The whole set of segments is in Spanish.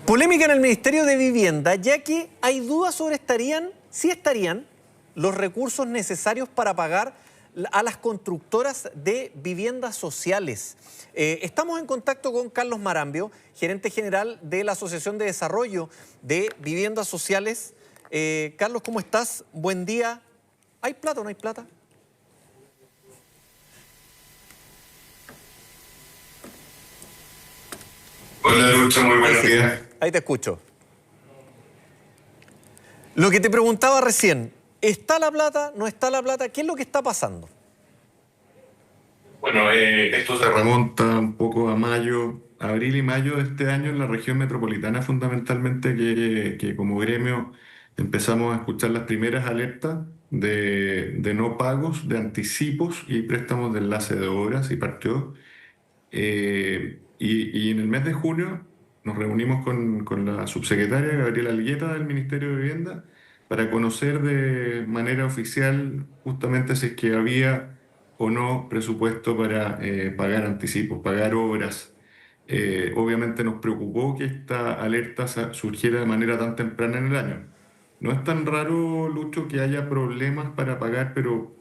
Polémica en el Ministerio de Vivienda, ya que hay dudas sobre si estarían los recursos necesarios para pagar a las constructoras de viviendas sociales. Estamos en contacto con Carlos Marambio, gerente general de la Asociación de Desarrollo de Viviendas Sociales. Carlos, ¿cómo estás? Buen día. ¿Hay plata o no hay plata? Hola Lucho, muy buenos días. Ahí te escucho. Lo que te preguntaba recién, ¿está la plata? ¿No está la plata? ¿Qué es lo que está pasando? Bueno, esto se remonta un poco a mayo, abril y mayo de este año en la región metropolitana, fundamentalmente que como gremio empezamos a escuchar las primeras alertas de no pagos, de anticipos y préstamos de enlace de obras y partió. Y en el mes de junio nos reunimos con la subsecretaria Gabriela Algueta del Ministerio de Vivienda para conocer de manera oficial justamente si es que había o no presupuesto para pagar anticipos, pagar obras. Obviamente nos preocupó que esta alerta surgiera de manera tan temprana en el año. No es tan raro, Lucho, que haya problemas para pagar, pero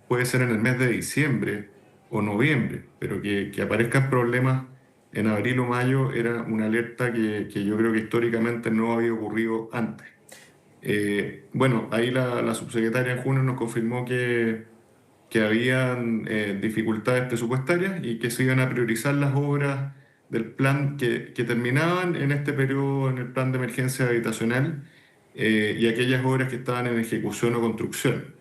puede ser en el mes de diciembre o noviembre, pero que aparezcan problemas en abril o mayo era una alerta que yo creo que históricamente no había ocurrido antes. Bueno, ahí la subsecretaria en junio nos confirmó que habían dificultades presupuestarias y que se iban a priorizar las obras del plan que terminaban en este periodo en el plan de emergencia habitacional y aquellas obras que estaban en ejecución o construcción.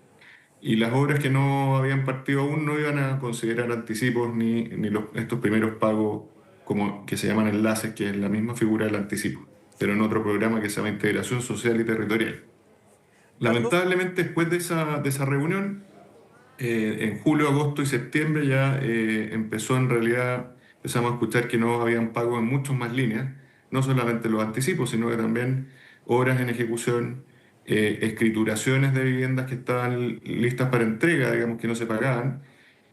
Y las obras que no habían partido aún no iban a considerar anticipos ni estos primeros pagos como que se llaman enlaces, que es la misma figura del anticipo, pero en otro programa que se llama Integración Social y Territorial. Carlos. Lamentablemente, después de esa reunión, en julio, agosto y septiembre ya empezó en realidad, empezamos a escuchar que no habían pagos en muchas más líneas, no solamente los anticipos, sino que también obras en ejecución, escrituraciones de viviendas que estaban listas para entrega, digamos que no se pagaban,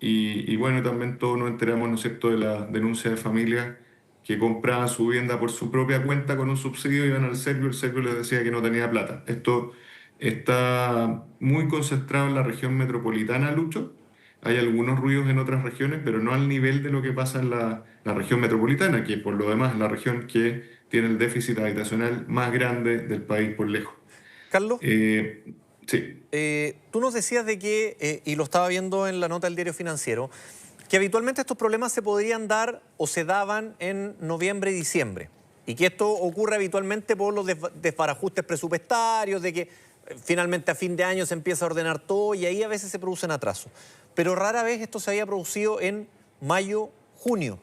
y bueno, también todos nos enteramos, ¿no es cierto?, de la denuncia de familias que compraban su vivienda por su propia cuenta con un subsidio, iban al Servio, el Servio les decía que no tenía plata. Esto está muy concentrado en la región metropolitana, Lucho. Hay algunos ruidos en otras regiones, pero no al nivel de lo que pasa en la región metropolitana, que por lo demás es la región que tiene el déficit habitacional más grande del país por lejos. Carlos, Sí. tú nos decías de que, y lo estaba viendo en la nota del Diario Financiero, que habitualmente estos problemas se podrían dar o se daban en noviembre y diciembre, y que esto ocurre habitualmente por los desbarajustes presupuestarios, de que finalmente a fin de año se empieza a ordenar todo y ahí a veces se producen atrasos. Pero rara vez esto se había producido en mayo, junio.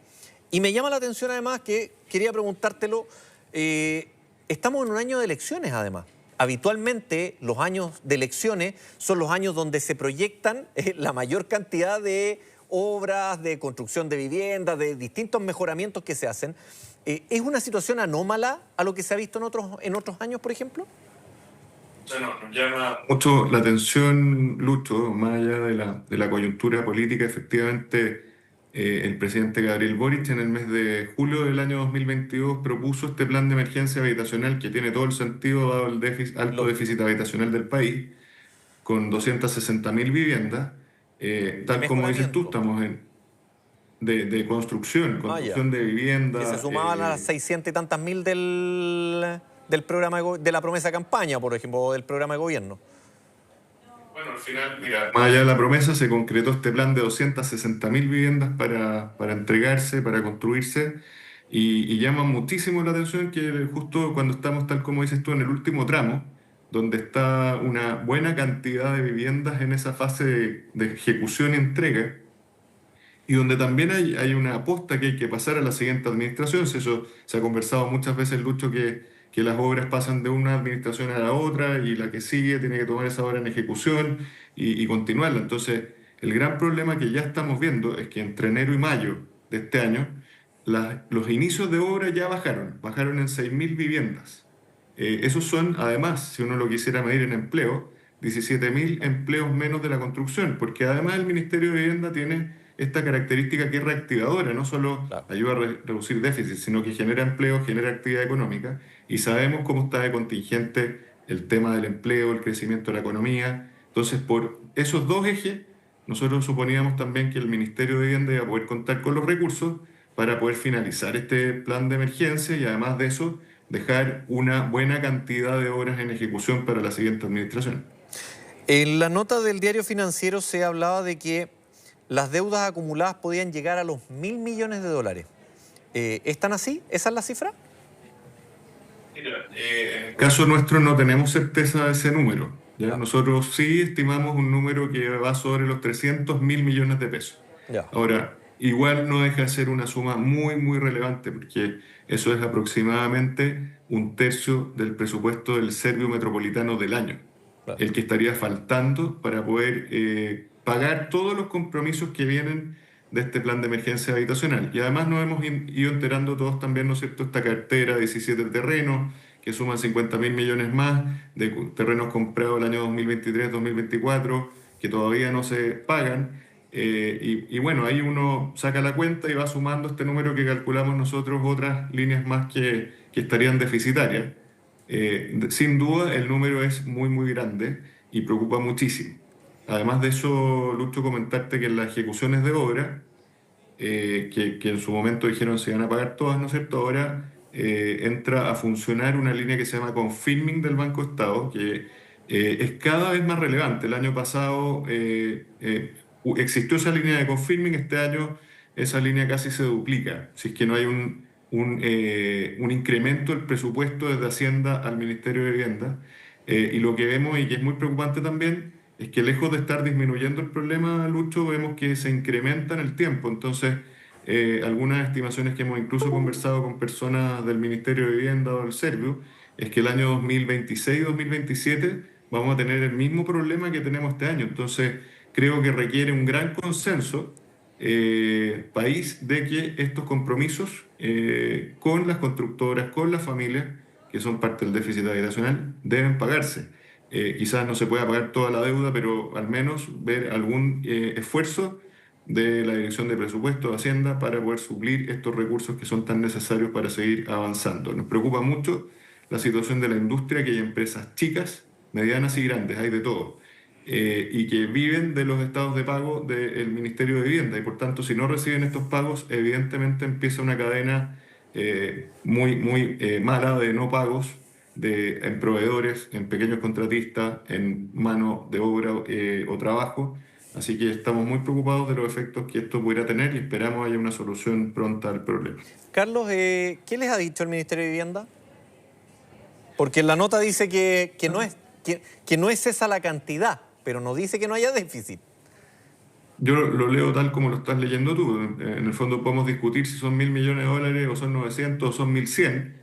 Y me llama la atención además que quería preguntártelo, estamos en un año de elecciones además. Habitualmente los años de elecciones son los años donde se proyectan la mayor cantidad de obras, de construcción de viviendas, de distintos mejoramientos que se hacen. ¿Es una situación anómala a lo que se ha visto en otros años, por ejemplo? Bueno, nos llama mucho la atención, Lucho, más allá de la coyuntura política, efectivamente, el presidente Gabriel Boric en el mes de julio del año 2022 propuso este plan de emergencia habitacional que tiene todo el sentido dado el alto déficit habitacional del país, con 260.000 viviendas. De Tal como dices tú, mejoramiento. estamos de construcción, Ya. construcción de Que se vivienda. sumaban a las 600 y tantas mil del programa de la promesa de campaña, por ejemplo, o del programa de gobierno. Bueno, al final, mira, más allá de la promesa, se concretó este plan de 260.000 viviendas para entregarse, para construirse, y llama muchísimo la atención que justo cuando estamos, tal como dices tú, en el último tramo, donde está una buena cantidad de viviendas en esa fase de ejecución y entrega, y donde también hay una aposta que hay que pasar a la siguiente administración. Eso se ha conversado muchas veces, Lucho, que las obras pasan de una administración a la otra y la que sigue tiene que tomar esa obra en ejecución y continuarla. Entonces, el gran problema que ya estamos viendo es que entre enero y mayo de este año, los inicios de obra ya bajaron en 6.000 viviendas. Esos son, además, si uno lo quisiera medir en empleo, 17.000 empleos menos de la construcción, porque además el Ministerio de Vivienda tiene esta característica que es reactivadora, no solo Claro. ayuda a reducir déficit, sino que genera empleo, genera actividad económica, y sabemos cómo está de contingente el tema del empleo, el crecimiento de la economía. Entonces, por esos dos ejes, nosotros suponíamos también que el Ministerio de Vivienda iba a poder contar con los recursos para poder finalizar este plan de emergencia y además de eso, dejar una buena cantidad de obras en ejecución para la siguiente administración. En la nota del diario financiero se hablaba de que las deudas acumuladas podían llegar a los 1.000 millones de dólares. ¿Están así? ¿Esa es la cifra? Mira, en el caso nuestro no tenemos certeza de ese número, ¿ya? Ya, Nosotros sí estimamos un número que va sobre los 300.000 millones de pesos. ya, Ahora, igual no deja de ser una suma muy, muy relevante, porque eso es aproximadamente un tercio del presupuesto del Servio Metropolitano del año, claro. el que estaría faltando para poder pagar todos los compromisos que vienen de este plan de emergencia habitacional. Y además nos hemos ido enterando todos también, ¿no es cierto?, esta cartera, 17 terrenos, que suman 50.000 millones más, de terrenos comprados el año 2023-2024, que todavía no se pagan. Y bueno, ahí uno saca la cuenta y va sumando este número que calculamos nosotros, otras líneas más que estarían deficitarias. Sin duda, el número es muy, muy grande y preocupa muchísimo. Además de eso, Lucho, comentarte que en las ejecuciones de obra, que en su momento dijeron se iban a pagar todas, ¿no es cierto? Ahora entra a funcionar una línea que se llama Confirming del Banco Estado, que es cada vez más relevante. El año pasado existió esa línea de Confirming, este año esa línea casi se duplica, si es que no hay un incremento del presupuesto desde Hacienda al Ministerio de Vivienda. Y lo que vemos, y que es muy preocupante también, es que lejos de estar disminuyendo el problema, Lucho, vemos que se incrementa en el tiempo. Entonces, algunas estimaciones que hemos incluso conversado con personas del Ministerio de Vivienda o del Servio, es que el año 2026-2027 vamos a tener el mismo problema que tenemos este año. Entonces, creo que requiere un gran consenso país de que estos compromisos con las constructoras, con las familias, que son parte del déficit habitacional, deben pagarse. Quizás no se pueda pagar toda la deuda, pero al menos ver algún esfuerzo de la Dirección de Presupuesto de Hacienda para poder suplir estos recursos que son tan necesarios para seguir avanzando. Nos preocupa mucho la situación de la industria, que hay empresas chicas, medianas y grandes, hay de todo, y que viven de los estados de pago del Ministerio de Vivienda, y por tanto, si no reciben estos pagos, evidentemente empieza una cadena muy, muy mala de no pagos en proveedores, en pequeños contratistas, en mano de obra o trabajo. Así que estamos muy preocupados de los efectos que esto pudiera tener y esperamos haya una solución pronta al problema. Carlos, ¿qué les ha dicho el Ministerio de Vivienda? Porque en la nota dice que no es esa la cantidad, pero no dice que no haya déficit. Yo lo leo tal como lo estás leyendo tú. En el fondo podemos discutir si son 1.000 millones de dólares o son 900 o son 1.100,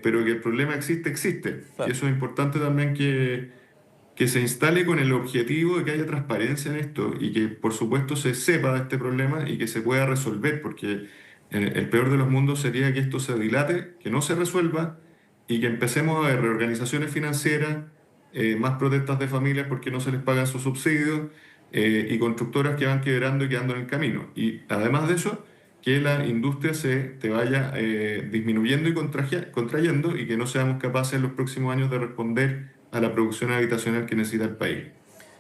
pero que el problema existe, existe. Y Claro. eso es importante también que se instale con el objetivo de que haya transparencia en esto y que por supuesto se sepa de este problema y que se pueda resolver, porque el peor de los mundos sería que esto se dilate, que no se resuelva y que empecemos a ver reorganizaciones financieras, más protestas de familias porque no se les pagan sus subsidios, y constructoras que van quebrando y quedando en el camino. Y además de eso, que la industria se te vaya disminuyendo y contrayendo y que no seamos capaces en los próximos años de responder a la producción habitacional que necesita el país.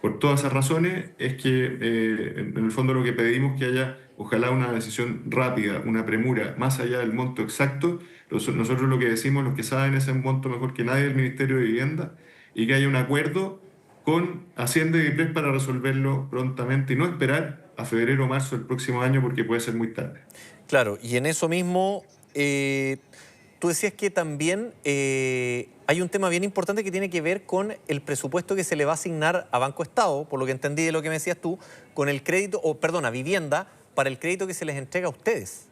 Por todas esas razones es que en el fondo lo que pedimos es que haya ojalá una decisión rápida, una premura, más allá del monto exacto. Nosotros lo que decimos, los que saben ese monto mejor que nadie, el Ministerio de Vivienda, y que haya un acuerdo con Hacienda y IPRES para resolverlo prontamente y no esperar a febrero o marzo del próximo año porque puede ser muy tarde. Claro, y en eso mismo, tú decías que también hay un tema bien importante que tiene que ver con el presupuesto que se le va a asignar a Banco Estado, por lo que entendí de lo que me decías tú, con el crédito, o perdón, a Vivienda, para el crédito que se les entrega a ustedes.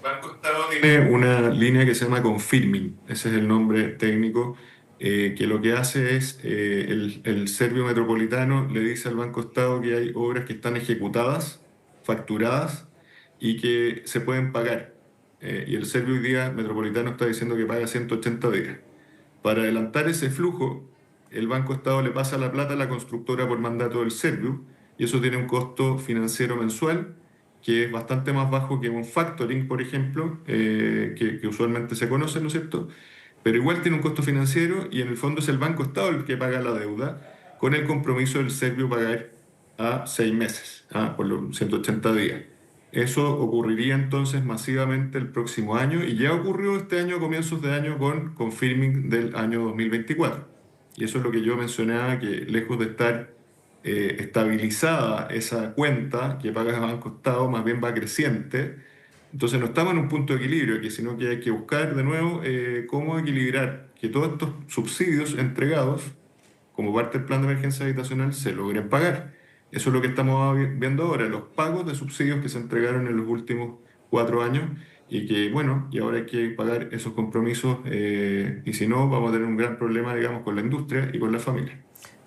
Banco Estado tiene una línea que se llama Confirming, ese es el nombre técnico, que lo que hace es el Servio Metropolitano le dice al Banco Estado que hay obras que están ejecutadas, facturadas y que se pueden pagar. Y el Servio hoy día Metropolitano está diciendo que paga 180 días. Para adelantar ese flujo, el Banco Estado le pasa la plata a la constructora por mandato del Servio y eso tiene un costo financiero mensual que es bastante más bajo que un factoring, por ejemplo, que usualmente se conoce, ¿no es cierto? Pero igual tiene un costo financiero y en el fondo es el Banco Estado el que paga la deuda con el compromiso del serbio pagar a 6 meses, por los 180 días. Eso ocurriría entonces masivamente el próximo año y ya ocurrió este año a comienzos de año con confirming del año 2024. Y eso es lo que yo mencionaba, que lejos de estar estabilizada esa cuenta que pagas a Banco Estado, más bien va creciente. Entonces no estamos en un punto de equilibrio aquí, sino que hay que buscar de nuevo cómo equilibrar que todos estos subsidios entregados como parte del plan de emergencia habitacional se logren pagar. Eso es lo que estamos viendo ahora, los pagos de subsidios que se entregaron en los últimos 4 años y que, bueno, y ahora hay que pagar esos compromisos y si no, vamos a tener un gran problema, digamos, con la industria y con la familia.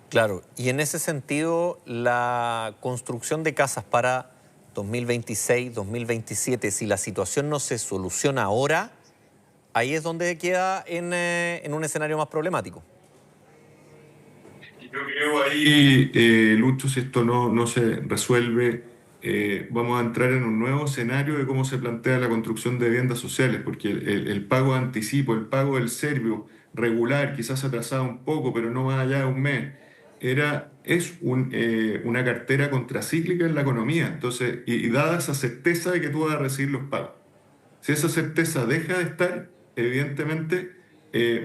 Claro, y en ese sentido, la construcción de casas para 2026, 2027, si la situación no se soluciona ahora, ahí es donde queda en un escenario más problemático. Yo creo ahí, Lucho, si esto no se resuelve, vamos a entrar en un nuevo escenario de cómo se plantea la construcción de viviendas sociales, porque el pago de anticipo, el pago del serbio regular, quizás atrasado un poco, pero no más allá de un mes, una cartera contracíclica en la economía. Entonces, y dada esa certeza de que tú vas a recibir los pagos. Si esa certeza deja de estar, evidentemente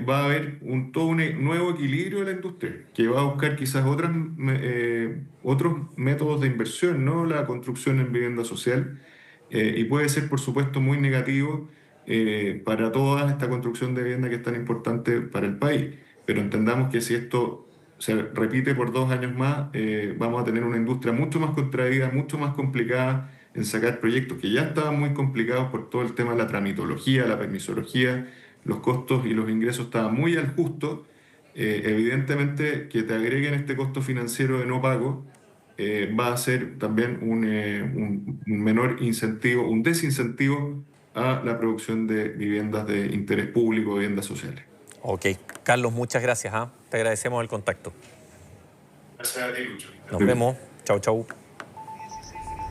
va a haber todo un nuevo equilibrio de la industria, que va a buscar quizás otros métodos de inversión, no la construcción en vivienda social, y puede ser, por supuesto, muy negativo para toda esta construcción de vivienda que es tan importante para el país. Pero entendamos que si esto se repite por 2 años más, vamos a tener una industria mucho más contraída, mucho más complicada en sacar proyectos que ya estaban muy complicados por todo el tema de la tramitología, la permisología, los costos y los ingresos estaban muy al justo. Evidentemente que te agreguen este costo financiero de no pago va a ser también un menor incentivo, un desincentivo a la producción de viviendas de interés público, viviendas sociales. Ok, Carlos, muchas gracias. Te agradecemos el contacto. Gracias a ti, Lucho. Nos vemos. Chau, chau.